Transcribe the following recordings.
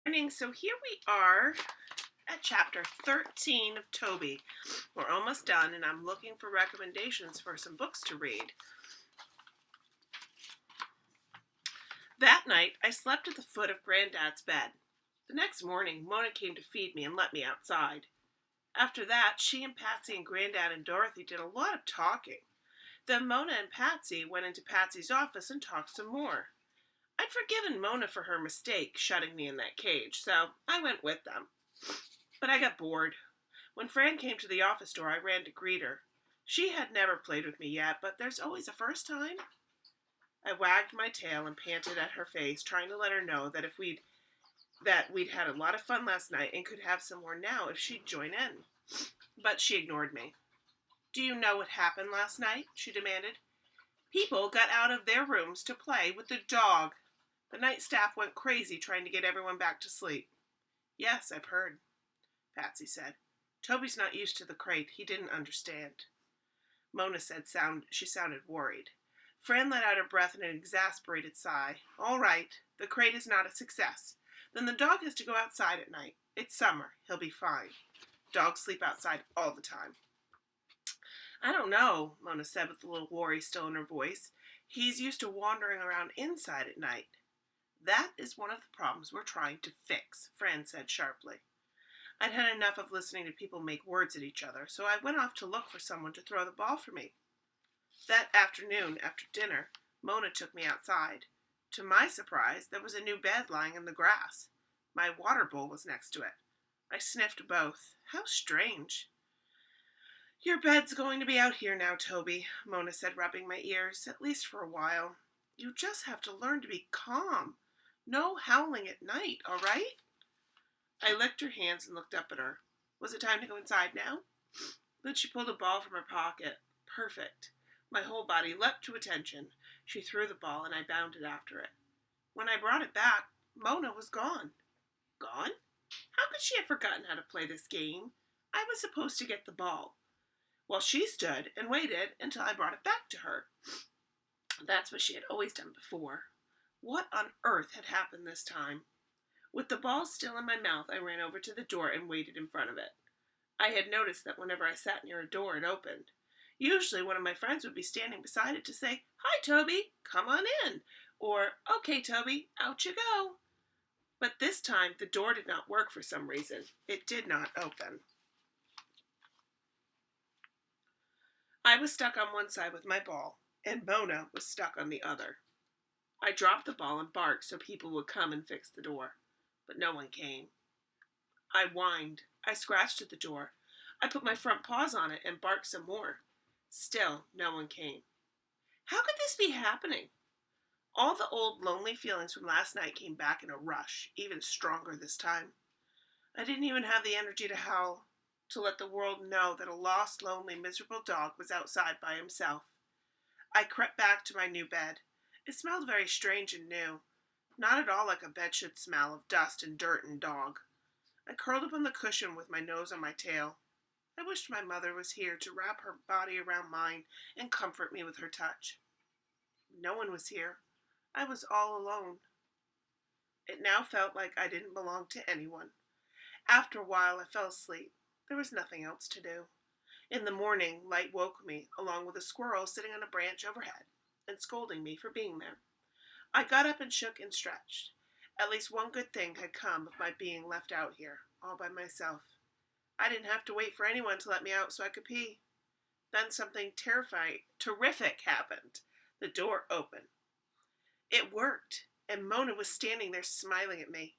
Morning. So here we are at chapter 13 of Toby. We're almost done, and I'm looking for recommendations for some books to read. That night, I slept at the foot of Granddad's bed. The next morning, Mona came to feed me and let me outside. After that, she and Patsy and Granddad and Dorothy did a lot of talking. Then Mona and Patsy went into Patsy's office and talked some more. I'd forgiven Mona for her mistake shutting me in that cage, so I went with them. But I got bored. When Fran came to the office door, I ran to greet her. She had never played with me yet, but there's always a first time. I wagged my tail and panted at her face, trying to let her know that we'd had a lot of fun last night and could have some more now if she'd join in. But she ignored me. "Do you know what happened last night?" she demanded. "People got out of their rooms to play with the dog. The night staff went crazy trying to get everyone back to sleep." "Yes, I've heard," Patsy said. "Toby's not used to the crate. He didn't understand." Mona said she sounded worried. Fran let out a breath in an exasperated sigh. "All right, the crate is not a success. Then the dog has to go outside at night. It's summer. He'll be fine. Dogs sleep outside all the time." "I don't know," Mona said with a little worry still in her voice. "He's used to wandering around inside at night." "That is one of the problems we're trying to fix," Fran said sharply. I'd had enough of listening to people make words at each other, so I went off to look for someone to throw the ball for me. That afternoon, after dinner, Mona took me outside. To my surprise, there was a new bed lying in the grass. My water bowl was next to it. I sniffed both. How strange. "Your bed's going to be out here now, Toby," Mona said, rubbing my ears, "at least for a while. You just have to learn to be calm. No howling at night, all right?" I licked her hands and looked up at her. Was it time to go inside now? Then she pulled a ball from her pocket. Perfect. My whole body leapt to attention. She threw the ball and I bounded after it. When I brought it back, Mona was gone. Gone? How could she have forgotten how to play this game? I was supposed to get the ball. Well, she stood and waited until I brought it back to her. That's what she had always done before. What on earth had happened this time? With the ball still in my mouth, I ran over to the door and waited in front of it. I had noticed that whenever I sat near a door, it opened. Usually one of my friends would be standing beside it to say, "Hi, Toby, come on in," or, "Okay, Toby, out you go." But this time, the door did not work for some reason. It did not open. I was stuck on one side with my ball, and Mona was stuck on the other. I dropped the ball and barked so people would come and fix the door, but no one came. I whined. I scratched at the door. I put my front paws on it and barked some more. Still, no one came. How could this be happening? All the old lonely feelings from last night came back in a rush, even stronger this time. I didn't even have the energy to howl, to let the world know that a lost, lonely, miserable dog was outside by himself. I crept back to my new bed. It smelled very strange and new. Not at all like a bed should smell of dust and dirt and dog. I curled up on the cushion with my nose on my tail. I wished my mother was here to wrap her body around mine and comfort me with her touch. No one was here. I was all alone. It now felt like I didn't belong to anyone. After a while, I fell asleep. There was nothing else to do. In the morning, Light woke me, along with a squirrel sitting on a branch overhead and scolding me for being there. I got up and shook and stretched. At least one good thing had come of my being left out here, all by myself. I didn't have to wait for anyone to let me out so I could pee. Then something terrific happened. The door opened. It worked, and Mona was standing there smiling at me.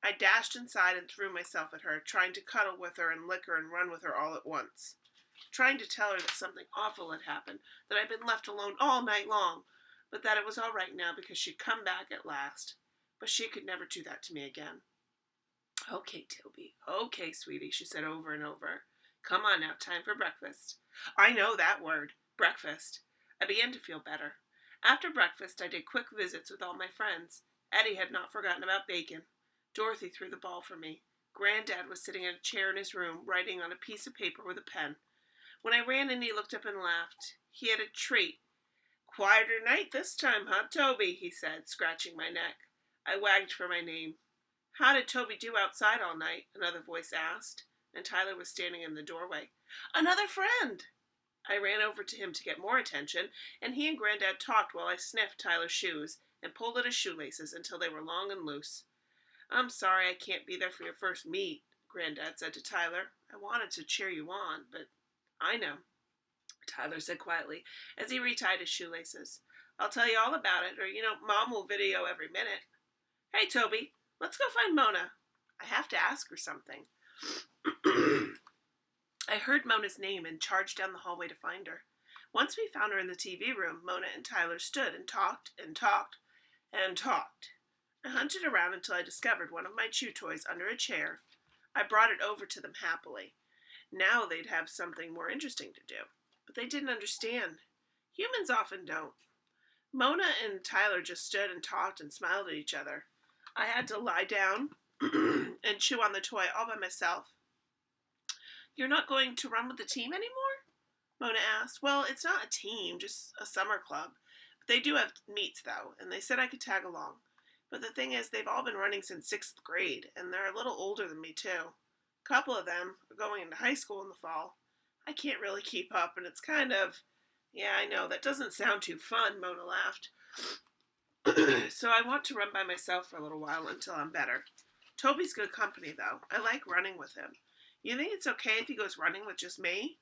I dashed inside and threw myself at her, trying to cuddle with her and lick her and run with her all at once. Trying to tell her that something awful had happened, that I'd been left alone all night long, but that it was all right now because she'd come back at last. But she could never do that to me again. "Okay, Toby. Okay, sweetie," she said over and over. "Come on now, time for breakfast." I know that word, breakfast. I began to feel better. After breakfast, I did quick visits with all my friends. Eddie had not forgotten about bacon. Dorothy threw the ball for me. Granddad was sitting in a chair in his room, writing on a piece of paper with a pen. When I ran in, he looked up and laughed. He had a treat. "Quieter night this time, huh, Toby?" he said, scratching my neck. I wagged for my name. "How did Toby do outside all night?" another voice asked, and Tyler was standing in the doorway. "Another friend!" I ran over to him to get more attention, and he and Granddad talked while I sniffed Tyler's shoes and pulled at his shoelaces until they were long and loose. "I'm sorry I can't be there for your first meet," Granddad said to Tyler. "I wanted to cheer you on, but I know," Tyler said quietly as he retied his shoelaces. "I'll tell you all about it, or, Mom will video every minute. Hey, Toby, let's go find Mona. I have to ask her something." I heard Mona's name and charged down the hallway to find her. Once we found her in the TV room, Mona and Tyler stood and talked and talked and talked. I hunted around until I discovered one of my chew toys under a chair. I brought it over to them happily. Now they'd have something more interesting to do. But they didn't understand. Humans often don't. Mona and Tyler just stood and talked and smiled at each other. I had to lie down and chew on the toy all by myself. "You're not going to run with the team anymore?" Mona asked. "Well, it's not a team, just a summer club. But they do have meets, though, and they said I could tag along. But the thing is, they've all been running since 6th grade, and they're a little older than me, too. A couple of them are going into high school in the fall. I can't really keep up, and it's kind of... Yeah, I know, that doesn't sound too fun," Mona laughed. "So I want to run by myself for a little while until I'm better. Toby's good company, though. I like running with him. You think it's okay if he goes running with just me?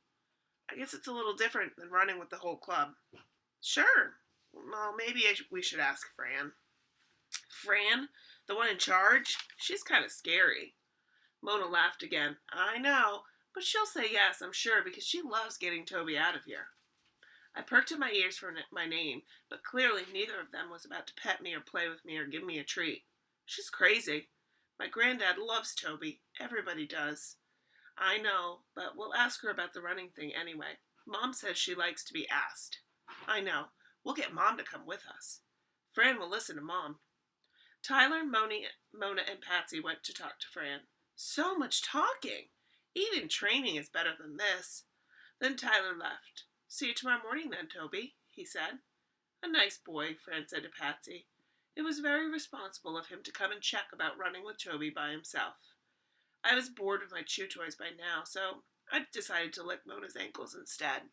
I guess it's a little different than running with the whole club." "Sure. Well, maybe we should ask Fran." "Fran? The one in charge? She's kind of scary." Mona laughed again. "I know, but she'll say yes, I'm sure, because she loves getting Toby out of here." I perked up my ears for my name, but clearly neither of them was about to pet me or play with me or give me a treat. "She's crazy. My granddad loves Toby. Everybody does." "I know, but we'll ask her about the running thing anyway. Mom says she likes to be asked." "I know. We'll get Mom to come with us. Fran will listen to Mom." Tyler, Mona, and Patsy went to talk to Fran. "So much talking! Even training is better than this." Then Tyler left. "See you tomorrow morning then, Toby," he said. "A nice boy," Fran said to Patsy. It was very responsible of him to come and check about running with Toby by himself. I was bored with my chew toys by now, so I decided to lick Mona's ankles instead.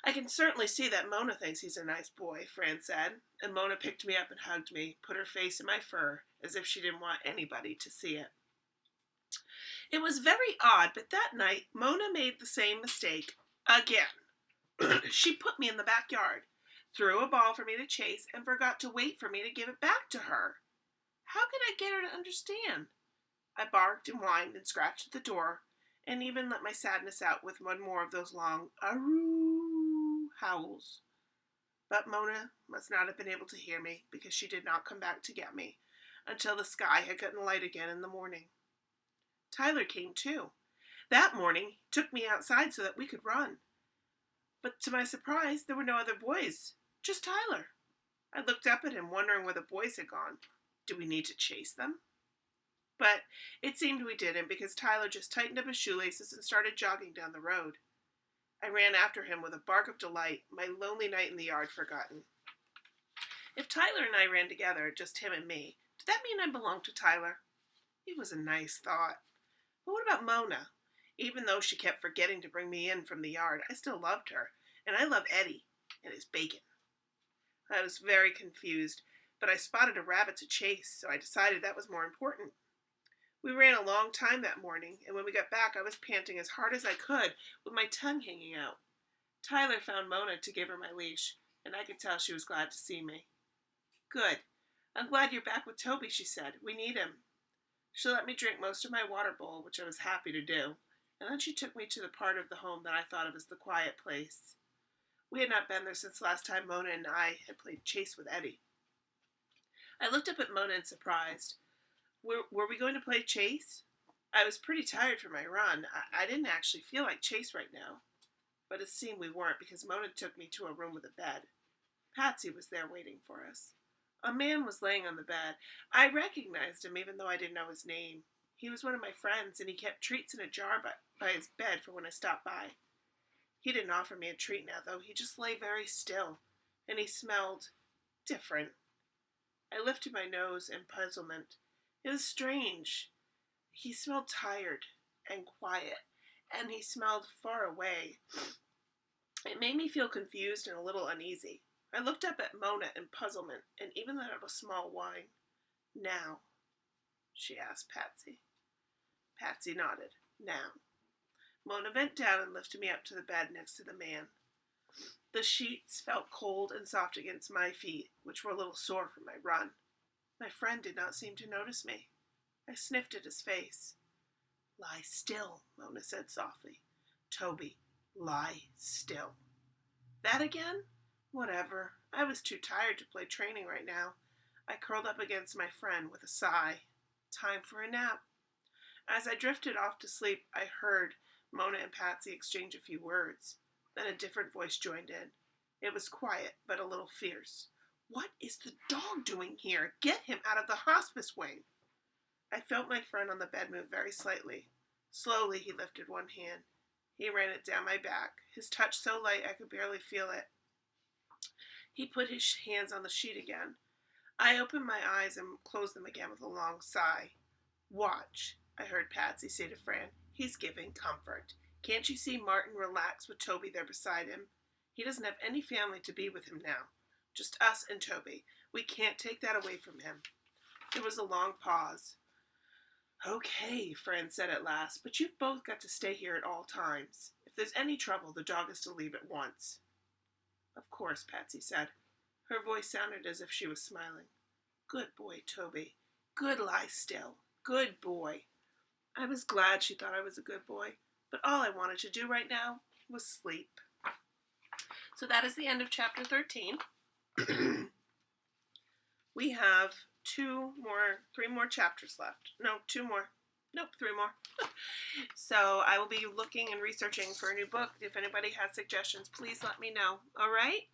"I can certainly see that Mona thinks he's a nice boy," Fran said, and Mona picked me up and hugged me, put her face in my fur, as if she didn't want anybody to see it. It was very odd, but that night Mona made the same mistake again. She put me in the backyard, threw a ball for me to chase, and forgot to wait for me to give it back to her. How could I get her to understand? I barked and whined and scratched at the door, and even let my sadness out with one more of those long aroo howls. But Mona must not have been able to hear me, because she did not come back to get me until the sky had gotten light again in the morning. Tyler came too. That morning he took me outside so that we could run. But to my surprise, there were no other boys, just Tyler. I looked up at him, wondering where the boys had gone. Do we need to chase them? But it seemed we didn't, because Tyler just tightened up his shoelaces and started jogging down the road. I ran after him with a bark of delight, my lonely night in the yard forgotten. If Tyler and I ran together, just him and me, did that mean I belonged to Tyler? It was a nice thought. But what about Mona? Even though she kept forgetting to bring me in from the yard, I still loved her, and I love Eddie and his bacon. I was very confused, but I spotted a rabbit to chase, so I decided that was more important. We ran a long time that morning, and when we got back, I was panting as hard as I could, with my tongue hanging out. Tyler found Mona to give her my leash, and I could tell she was glad to see me. "Good. I'm glad you're back with Toby," she said. "We need him." She let me drink most of my water bowl, which I was happy to do, and then she took me to the part of the home that I thought of as the quiet place. We had not been there since last time Mona and I had played chase with Eddie. I looked up at Mona in surprise. Were we going to play chase? I was pretty tired from my run. I didn't actually feel like chase right now. But it seemed we weren't, because Mona took me to a room with a bed. Patsy was there waiting for us. A man was laying on the bed. I recognized him, even though I didn't know his name. He was one of my friends, and he kept treats in a jar by his bed for when I stopped by. He didn't offer me a treat now, though. He just lay very still, and he smelled different. I lifted my nose in puzzlement. It was strange. He smelled tired and quiet, and he smelled far away. It made me feel confused and a little uneasy. I looked up at Mona in puzzlement and even let out a small whine. "Now?" she asked Patsy. Patsy nodded. "Now." Mona bent down and lifted me up to the bed next to the man. The sheets felt cold and soft against my feet, which were a little sore from my run. My friend did not seem to notice me. I sniffed at his face. "Lie still," Mona said softly. "Toby, lie still." That again? Whatever. I was too tired to play training right now. I curled up against my friend with a sigh. Time for a nap. As I drifted off to sleep, I heard Mona and Patsy exchange a few words. Then a different voice joined in. It was quiet, but a little fierce. "What is the dog doing here? Get him out of the hospice wing." I felt my friend on the bed move very slightly. Slowly, he lifted one hand. He ran it down my back, his touch so light I could barely feel it. He put his hands on the sheet again. I opened my eyes and closed them again with a long sigh. "Watch," I heard Patsy say to Fran. "He's giving comfort. Can't you see Martin relax with Toby there beside him? He doesn't have any family to be with him now. Just us and Toby. We can't take that away from him." There was a long pause. "Okay," Fran said at last, "but you've both got to stay here at all times. If there's any trouble, the dog is to leave at once." "Of course," Patsy said. Her voice sounded as if she was smiling. "Good boy, Toby. Good lie still. Good boy." I was glad she thought I was a good boy, but all I wanted to do right now was sleep. So that is the end of chapter 13. We have three more chapters left. No, two more. Nope, three more. So I will be looking and researching for a new book. If anybody has suggestions, please let me know. All right?